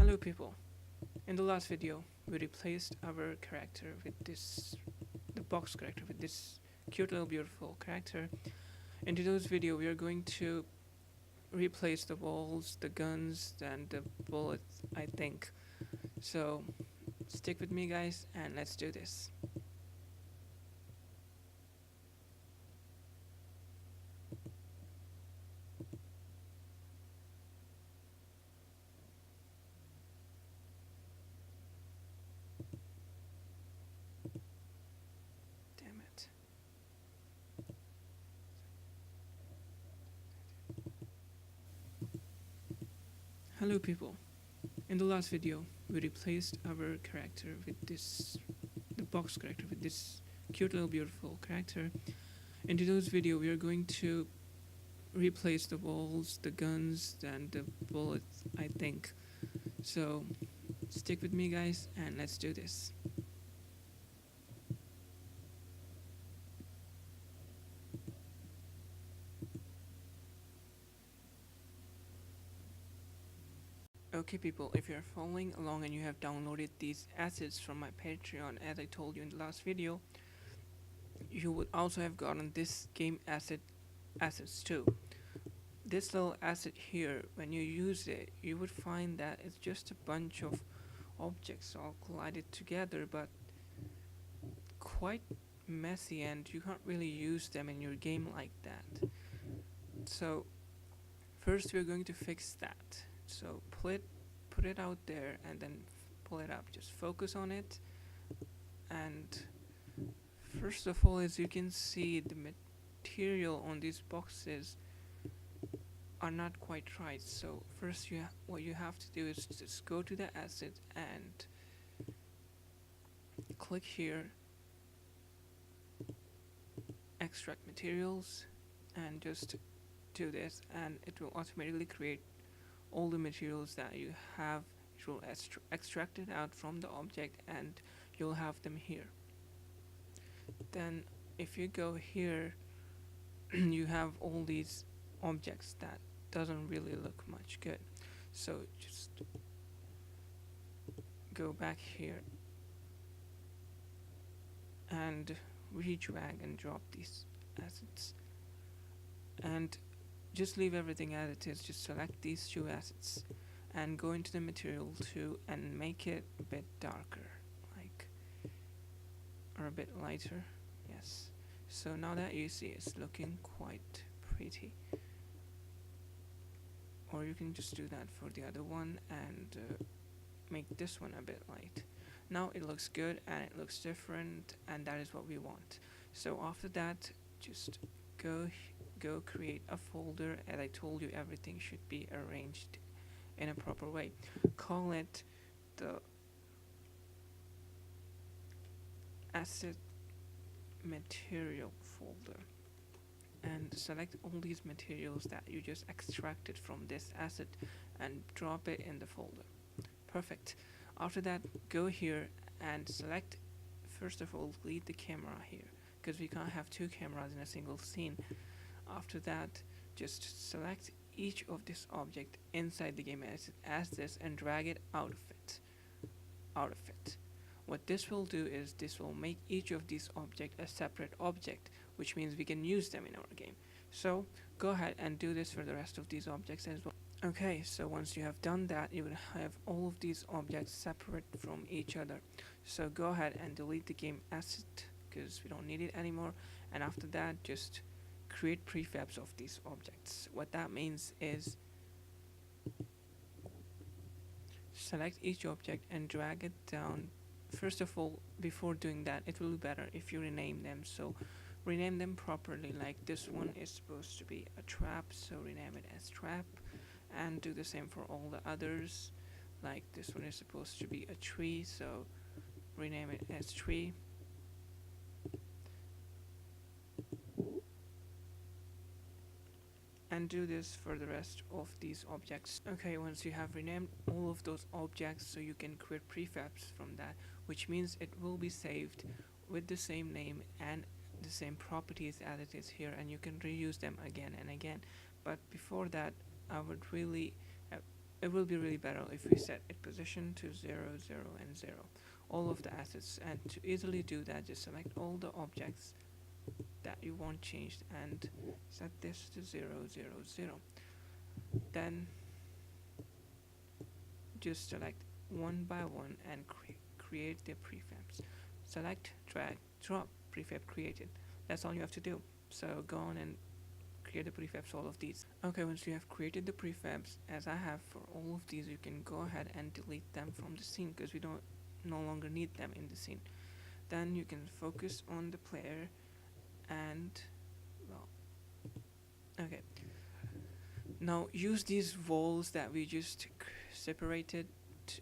Hello people, in the last video we replaced our character with the box character with this cute little beautiful character. In today's video we are going to replace the walls, the guns and the bullets, I think. So stick with me guys and let's do this. Damn it. Hello people, in the last video we replaced our character with the box character with this cute little beautiful character. In today's video we are going to replace the walls, the guns and the bullets, I think. So stick with me guys and let's do this. Okay people, if you are following along and you have downloaded these assets from my Patreon as I told you in the last video, you would also have gotten this game assets too. This little asset here, when you use it, you would find that it's just a bunch of objects all collided together, but quite messy, and you can't really use them in your game like that. So first we're going to fix that. So put it out there and then pull it up. Just focus on it, and first of all, as you can see, the material on these boxes are not quite right. So first what you have to do is just go to the asset and click here, extract materials, and just do this, and it will automatically create all the materials that you have. It will extract it out from the object and you'll have them here. Then if you go here you have all these objects that doesn't really look much good. So just go back here and re-drag and drop these assets, and just leave everything as it is. Just select these two assets and go into the material too and make it a bit darker, or a bit lighter. Yes. So now that you see it's looking quite pretty. Or you can just do that for the other one and make this one a bit light. Now it looks good and it looks different, and that is what we want. So after that, just go create a folder. As I told you, everything should be arranged in a proper way. Call it the asset material folder, and select all these materials that you just extracted from this asset and drop it in the folder. Perfect. After that, go here and select, first of all, delete the camera here, because we can't have two cameras in a single scene. After that, just select each of this object inside the game asset as this and drag it out of it. What this will do is this will make each of these objects a separate object, which means we can use them in our game. So go ahead and do this for the rest of these objects as well. Okay, so once you have done that, you will have all of these objects separate from each other. So go ahead and delete the game asset because we don't need it anymore, and after that just create prefabs of these objects. What that means is select each object and drag it down. First of all, before doing that, it will be better if you rename them. So rename them properly, like this one is supposed to be a trap, so rename it as trap, and do the same for all the others. Like this one is supposed to be a tree, so rename it as tree. And do this for the rest of these objects. Okay, once you have renamed all of those objects, so you can create prefabs from that, which means it will be saved with the same name and the same properties as it is here, and you can reuse them again and again. But before that, I would really it will be really better if we set its position to 0, 0, and 0, all of the assets. And to easily do that, just select all the objects that you want changed and set this to 0, 0, 0. Then just select one by one and create the prefabs. Select, drag, drop, prefab created. That's all you have to do. So go on and create the prefabs, all of these. Okay, once you have created the prefabs, as I have for all of these, you can go ahead and delete them from the scene because we don't no longer need them in the scene. Then you can focus on the player and, well, okay. Now use these walls that we just separated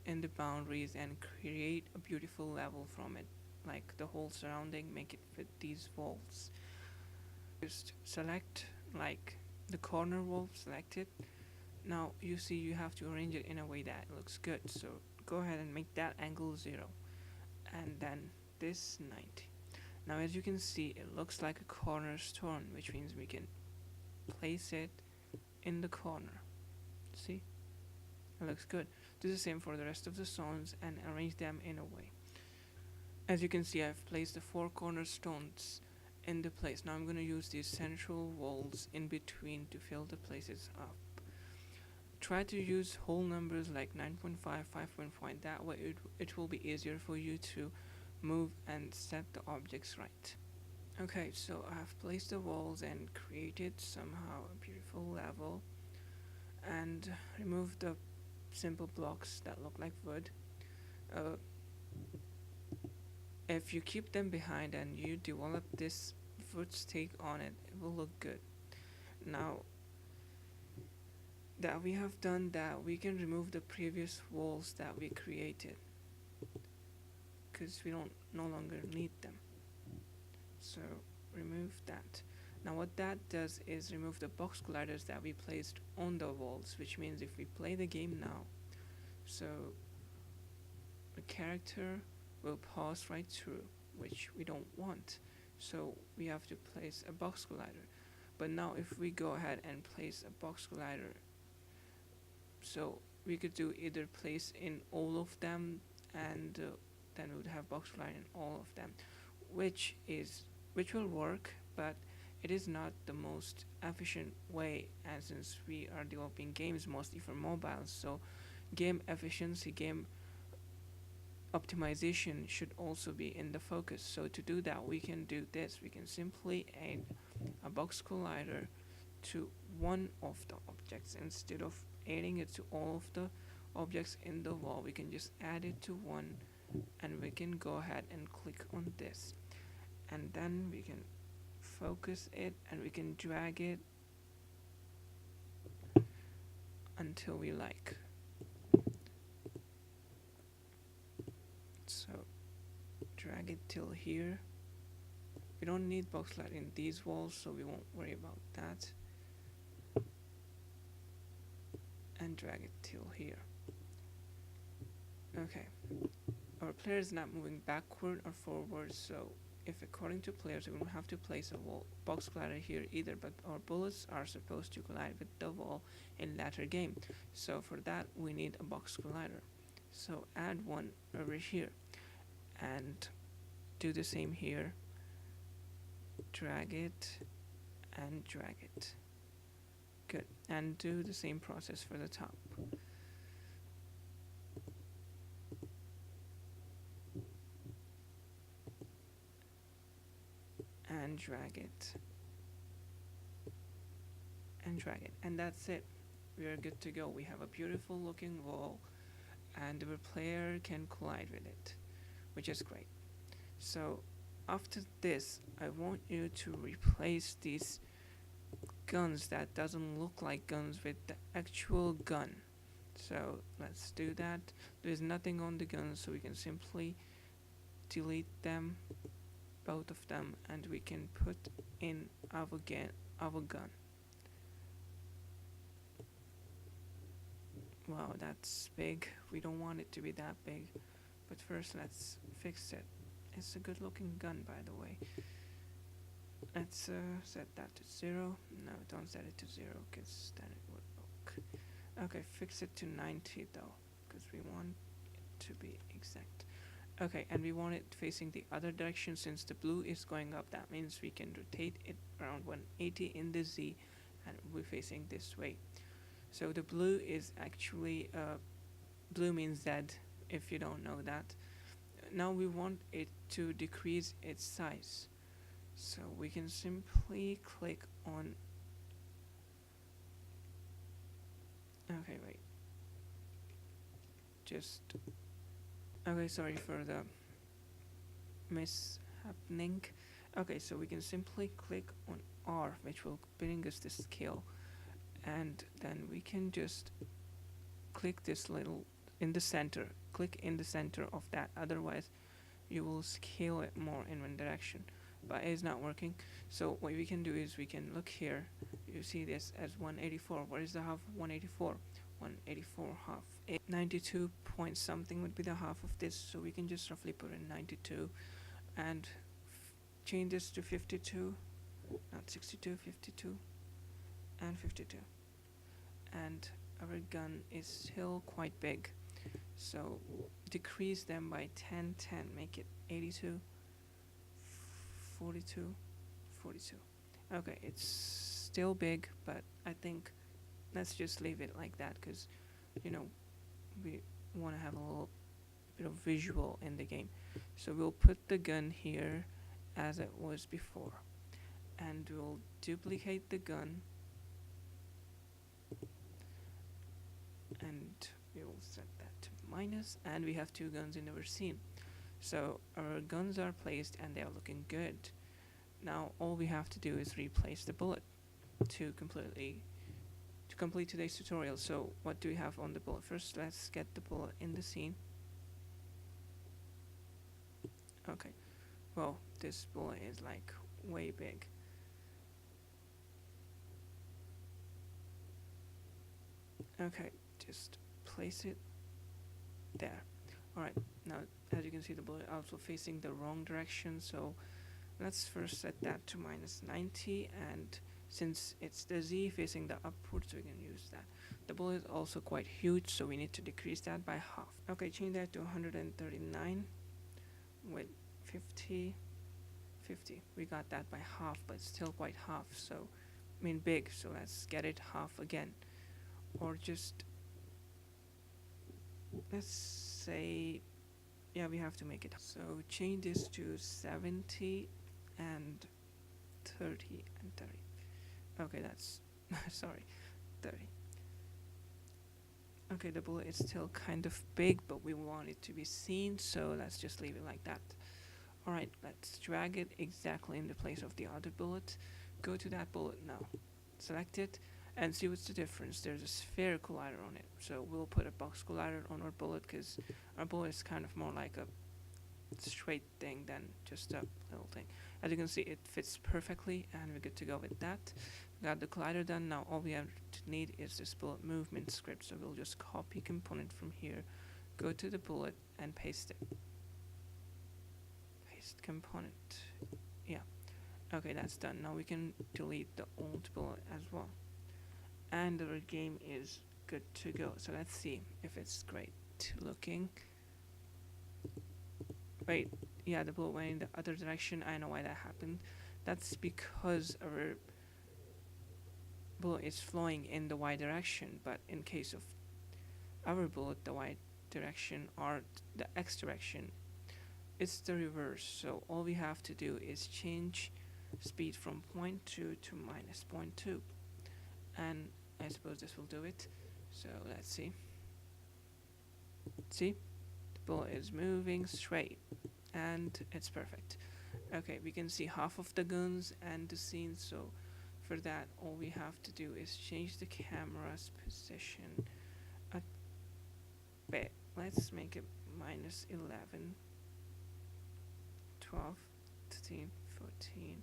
in the boundaries and create a beautiful level from it, like the whole surrounding, make it fit these walls. Just select like the corner wall, select it. Now you see you have to arrange it in a way that looks good, so go ahead and make that angle 0 and then this 90. Now as you can see, it looks like a cornerstone, which means we can place it in the corner. See, it looks good. Do the same for the rest of the stones and arrange them in a way. As you can see, I've placed the 4 cornerstones in the place. Now I'm going to use these central walls in between to fill the places up. Try to use whole numbers like 9.5, 5.5, that way it will be easier for you to move and set the objects right. Okay, so I've placed the walls and created somehow a beautiful level and removed the simple blocks that look like wood. If you keep them behind and you develop this wood stake on it, it will look good. Now that we have done that, we can remove the previous walls that we created because we don't no longer need them. So remove that. Now what that does is remove the box colliders that we placed on the walls, which means if we play the game now, so the character will pass right through, which we don't want, so we have to place a box collider. But now if we go ahead and place a box collider, so we could do either place in all of them and then we would have box collider in all of them, which will work, but it is not the most efficient way, and since we are developing games mostly for mobiles, so game efficiency, game optimization should also be in the focus. So to do that, we can do this. We can simply add a box collider to one of the objects instead of adding it to all of the objects in the wall. We can just add it to one and we can go ahead and click on this, and then we can focus it and we can drag it until we like. So drag it till here. We don't need box light in these walls, so we won't worry about that. And drag it till here. Okay, our player is not moving backward or forward, so if according to players we don't have to place a wall box collider here either, but our bullets are supposed to collide with the wall in later game, so for that we need a box collider. So add one over here and do the same here, drag it and drag it. Good, and do the same process for the top. And drag it and drag it, and that's it. We are good to go. We have a beautiful looking wall and the player can collide with it, which is great. So after this, I want you to replace these guns that doesn't look like guns with the actual gun. So let's do that. There's nothing on the gun, so we can simply delete them, both of them, and we can put in our gun. Wow, that's big. We don't want it to be that big, but first let's fix it. It's a good looking gun, by the way. Let's set that to 0. No, don't set it to 0 because then it would look Okay, fix it to 90 though, because we want it to be exact. Okay, and we want it facing the other direction. Since the blue is going up, that means we can rotate it around 180 in the Z, and we're facing this way. So the blue is actually blue means Z, if you don't know that. Now we want it to decrease its size, so we can simply click on, okay, wait, just, okay, sorry for the mishappening. Okay, so we can simply click on R, which will bring us the scale, and then we can just click this little in the center, click in the center of that, otherwise you will scale it more in one direction, but it's not working. So what we can do is we can look here, you see this as 184. What is the half of 184? 184 half 92 point something would be the half of this, so we can just roughly put in 92 and change this to 52, not 62, 52 and 52, and our gun is still quite big, so decrease them by 10, 10, make it 82, 42, 42. Okay, it's still big, but I think let's just leave it like that, because you know we want to have a little bit of visual in the game. So we'll put the gun here as it was before, and we'll duplicate the gun, and we will set that to minus, and we have two guns in our scene. So our guns are placed and they are looking good. Now all we have to do is replace the bullet to complete today's tutorial. So what do we have on the bullet? First, let's get the bullet in the scene. Okay, well, this bullet is like way big. Okay, just place it there. Alright, now as you can see, the bullet also facing the wrong direction, so let's first set that to minus 90, and since it's the Z facing the upwards, we can use that. The bullet is also quite huge, so we need to decrease that by half. Okay, change that to 139 with 50, 50. We got that by half, but it's still quite half, so I mean big, so let's get it half again. Or just, let's say, yeah, we have to make it. So change this to 70 and 30 and 30. Okay, that's sorry, 30. Okay, the bullet is still kind of big, but we want it to be seen, so let's just leave it like that. Alright, let's drag it exactly in the place of the other bullet. Go to that bullet now, select it, and see what's the difference. There's a sphere collider on it, so we'll put a box collider on our bullet, because our bullet is kind of more like a straight thing than just a little thing. As you can see, it fits perfectly, and we're good to go with that. Got the collider done. Now all we have to need is this bullet movement script, so we'll just copy component from here, go to the bullet and paste it. Paste component, yeah, okay, that's done. Now we can delete the old bullet as well, and our game is good to go. So let's see if it's great looking. Wait, yeah, the bullet went in the other direction. I know why that happened. That's because our bullet is flowing in the Y direction, but in case of our bullet, the Y direction or the X direction, it's the reverse. So all we have to do is change speed from 0.2 to minus 0.2, and I suppose this will do it. So let's see. See, the bullet is moving straight, and it's perfect. Okay, we can see half of the guns and the scene, so for that all we have to do is change the camera's position a bit. Let's make it minus 11, 12, 13, 14,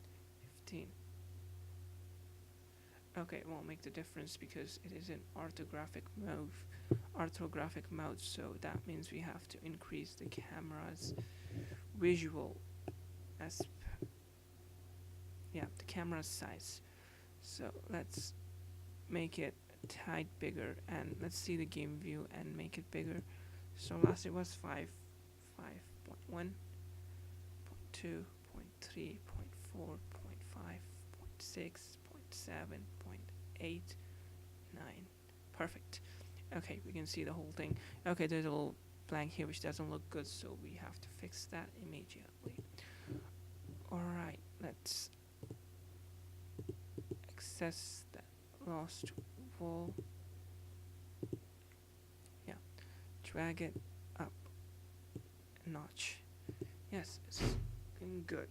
15. Okay, it won't make the difference because it is in orthographic mode, so that means we have to increase the camera's visual the camera's size. So let's make it tad bigger, and let's see the game view and make it bigger. So last it was 5.1, 0.2, 0.3, 0.4, 0.5, 0.6, 0.7, 0.8, 9. Perfect. Okay, we can see the whole thing. Okay, there's a little blank here which doesn't look good, so we have to fix that immediately. Alright, let's access that lost wall. Yeah, drag it up a notch. Yes, it's looking good.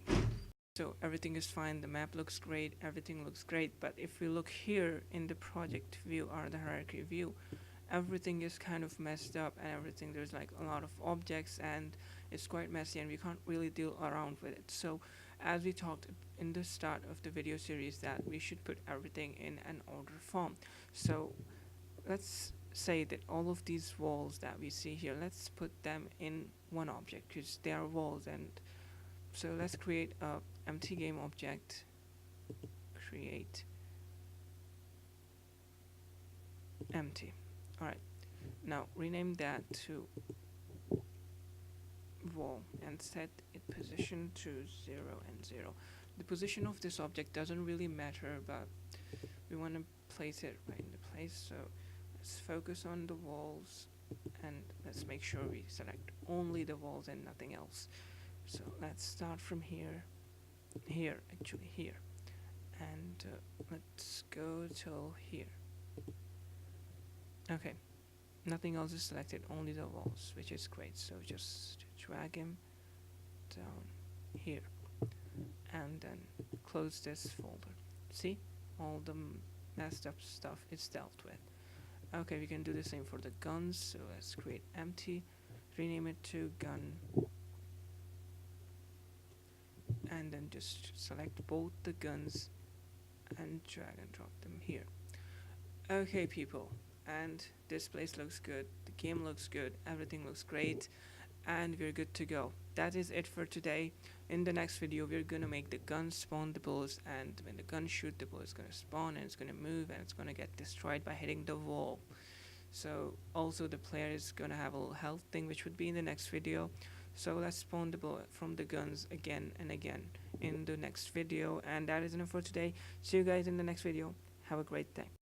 So everything is fine, the map looks great, everything looks great, but if we look here in the project view or the hierarchy view, everything is kind of messed up, and everything, there's like a lot of objects and it's quite messy and we can't really deal around with it. So as we talked in the start of the video series, that we should put everything in an order form. So let's say that all of these walls that we see here, let's put them in one object because they are walls. And so let's create a empty game object, create empty. Alright, now rename that to wall and set its position to 0 and 0. The position of this object doesn't really matter, but we want to place it right in the place. So let's focus on the walls and let's make sure we select only the walls and nothing else. So let's start from here, here, and let's go till here. Okay, nothing else is selected, only the walls, which is great. So just drag him down here and then close this folder. See, all the messed up stuff is dealt with. Okay, we can do the same for the guns. So let's create empty, rename it to gun, and then just select both the guns and drag and drop them here. Okay people, and this place looks good, the game looks good, everything looks great, and we're good to go. That is it for today. In the next video we're gonna make the gun spawn the bullets, and when the gun shoot, the bullet is gonna spawn and it's gonna move and it's gonna get destroyed by hitting the wall. So also the player is gonna have a little health thing, which would be in the next video. So let's spawn the bullet from the guns again and again in the next video. And that is enough for today. See you guys in the next video. Have a great day.